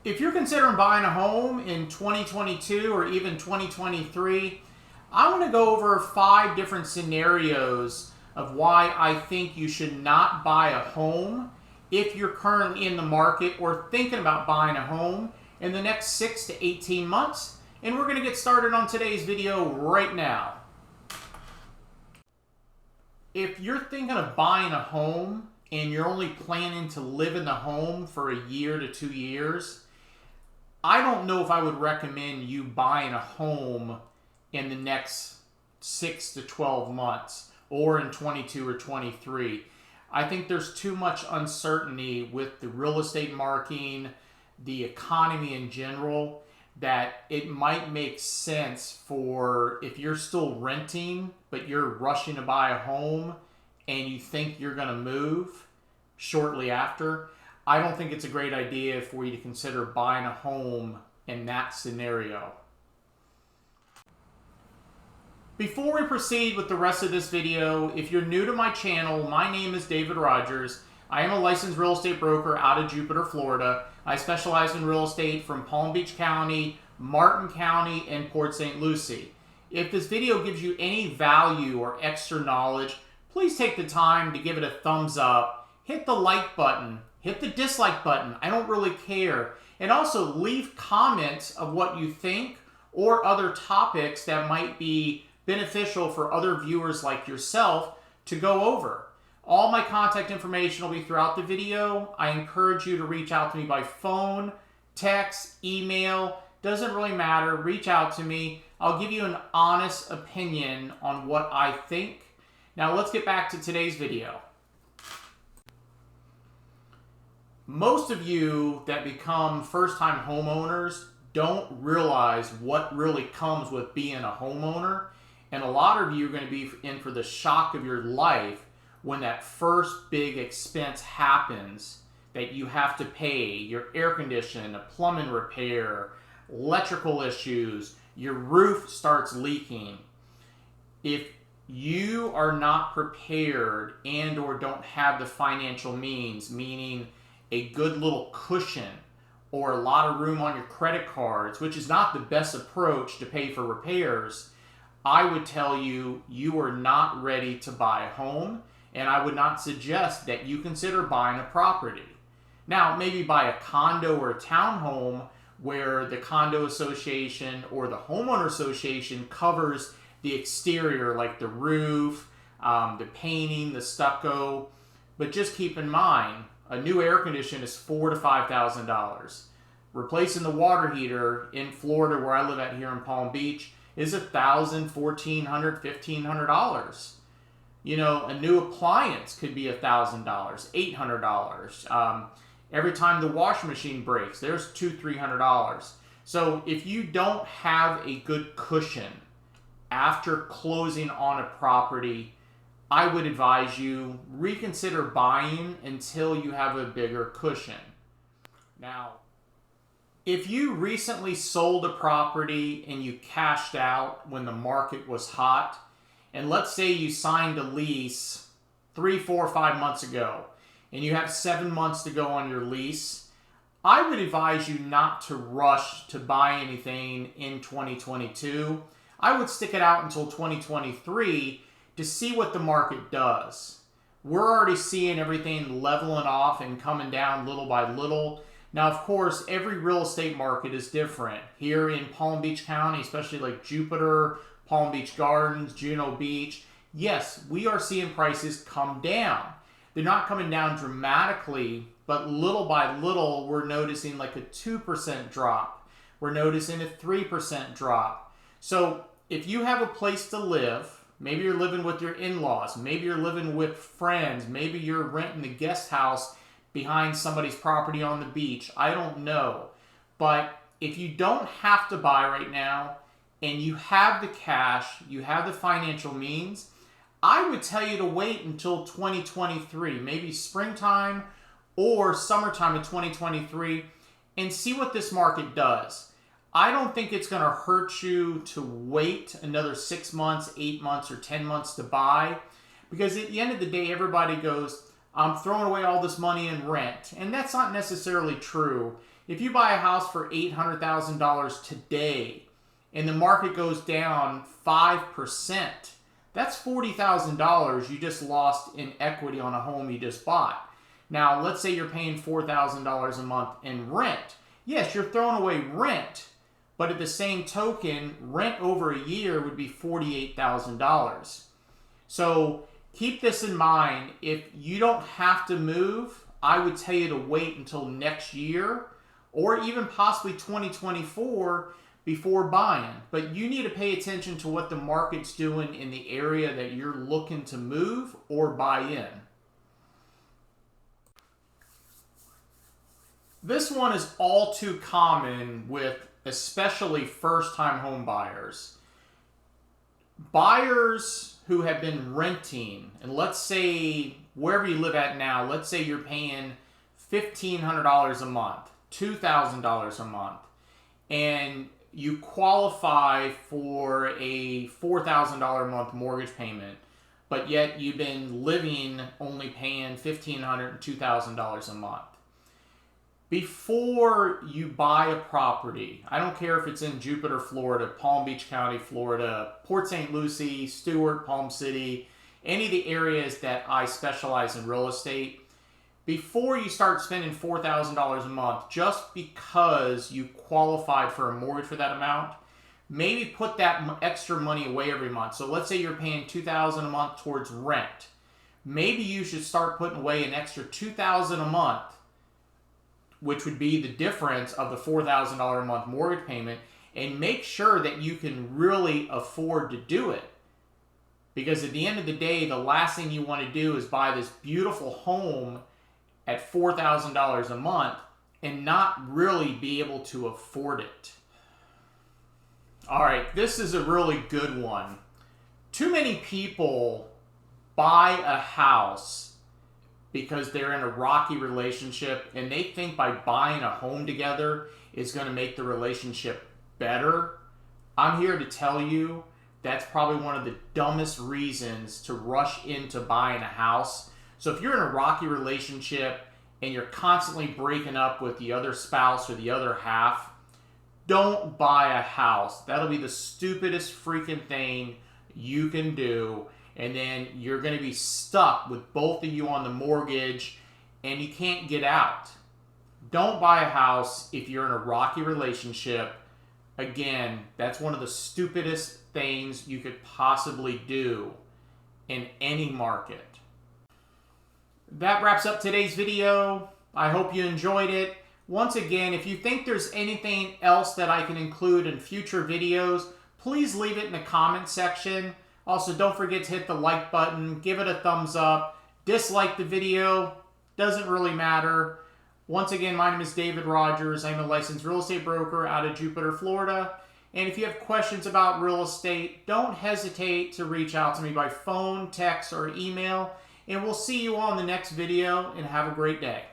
If you're considering buying a home in 2022 or even 2023, I want to go over 5 different scenarios of why I think you should not buy a home if you're currently in the market or thinking about buying a home in the next 6 to 18 months. And we're going to get started on today's video right now. If you're thinking of buying a home and you're only planning to live in the home for a year to 2 years, I don't know if I would recommend you buying a home in the next 6 to 12 months or in 22 or 23. I think there's too much uncertainty with the real estate market, the economy in general, that it might make sense for, if you're still renting but you're rushing to buy a home and you think you're going to move shortly after, I don't think it's a great idea for you to consider buying a home in that scenario. Before we proceed with the rest of this video, if you're new to my channel, my name is David Rogers. I am a licensed real estate broker out of Jupiter, Florida. I specialize in real estate from Palm Beach County, Martin County, and Port St. Lucie. If this video gives you any value or extra knowledge, please take the time to give it a thumbs up, hit the like button, hit the dislike button, I don't really care. And also leave comments of what you think or other topics that might be beneficial for other viewers like yourself to go over. All my contact information will be throughout the video. I encourage you to reach out to me by phone, text, email, doesn't really matter. Reach out to me. I'll give you an honest opinion on what I think. Now let's get back to today's video. Most of you that become first-time homeowners don't realize what really comes with being a homeowner. And a lot of you are going to be in for the shock of your life when that first big expense happens that you have to pay. Your air conditioning, a plumbing repair, electrical issues, your roof starts leaking. If you are not prepared and or don't have the financial means, meaning a good little cushion or a lot of room on your credit cards, which is not the best approach to pay for repairs, I would tell you you are not ready to buy a home, and I would not suggest that you consider buying a property. Now, maybe buy a condo or a townhome where the condo association or the homeowner association covers the exterior, like the roof, the painting, the stucco. But just keep in mind, a new air conditioner is $4,000 to $5,000. Replacing the water heater in Florida, where I live at here in Palm Beach, is $1,000, $1,400, $1,500. You know, a new appliance could be $1,000, $800. Every time the washing machine breaks, there's $200, $300. So if you don't have a good cushion after closing on a property, I would advise you reconsider buying until you have a bigger cushion. Now, if you recently sold a property and you cashed out when the market was hot, and let's say you signed a lease 3, 4, 5 months ago, and you have 7 months to go on your lease, I would advise you not to rush to buy anything in 2022. I would stick it out until 2023 to see what the market does. We're already seeing everything leveling off and coming down little by little. Now, of course, every real estate market is different. Here in Palm Beach County, especially like Jupiter, Palm Beach Gardens, Juno Beach, yes, we are seeing prices come down. They're not coming down dramatically, but little by little, we're noticing like a 2% drop. We're noticing a 3% drop. So if you have a place to live, maybe you're living with your in-laws, maybe you're living with friends, maybe you're renting the guest house behind somebody's property on the beach, I don't know. But if you don't have to buy right now, and you have the cash, you have the financial means, I would tell you to wait until 2023, maybe springtime or summertime of 2023, and see what this market does. I don't think it's going to hurt you to wait another 6 months, 8 months, or 10 months to buy, because at the end of the day, everybody goes, I'm throwing away all this money in rent. And that's not necessarily true. If you buy a house for $800,000 today and the market goes down 5%, that's $40,000 you just lost in equity on a home you just bought. Now, let's say you're paying $4,000 a month in rent. Yes, you're throwing away rent, but at the same token, rent over a year would be $48,000. So keep this in mind. If you don't have to move, I would tell you to wait until next year or even possibly 2024 before buying. But you need to pay attention to what the market's doing in the area that you're looking to move or buy in. This one is all too common with especially first-time home buyers. Buyers who have been renting, and let's say wherever you live at now, let's say you're paying $1,500 a month, $2,000 a month, and you qualify for a $4,000 a month mortgage payment, but yet you've been living only paying $1,500 and $2,000 a month. Before you buy a property, I don't care if it's in Jupiter, Florida, Palm Beach County, Florida, Port St. Lucie, Stewart, Palm City, any of the areas that I specialize in real estate, before you start spending $4,000 a month just because you qualified for a mortgage for that amount, maybe put that extra money away every month. So let's say you're paying $2,000 a month towards rent. Maybe you should start putting away an extra $2,000 a month, which would be the difference of the $4,000 a month mortgage payment, and make sure that you can really afford to do it. Because at the end of the day, the last thing you want to do is buy this beautiful home at $4,000 a month and not really be able to afford it. All right, this is a really good one. Too many people buy a house because they're in a rocky relationship and they think by buying a home together is going to make the relationship better. I'm here to tell you that's probably one of the dumbest reasons to rush into buying a house. So if you're in a rocky relationship and you're constantly breaking up with the other spouse or the other half, don't buy a house. That'll be the stupidest freaking thing you can do. And then you're going to be stuck with both of you on the mortgage and you can't get out. Don't buy a house if you're in a rocky relationship. Again, that's one of the stupidest things you could possibly do in any market. That wraps up today's video. I hope you enjoyed it. Once again, if you think there's anything else that I can include in future videos, please leave it in the comment section. Also, don't forget to hit the like button, give it a thumbs up, dislike the video, doesn't really matter. Once again, my name is David Rogers. I'm a licensed real estate broker out of Jupiter, Florida. And if you have questions about real estate, don't hesitate to reach out to me by phone, text, or email. And we'll see you on the next video, and have a great day.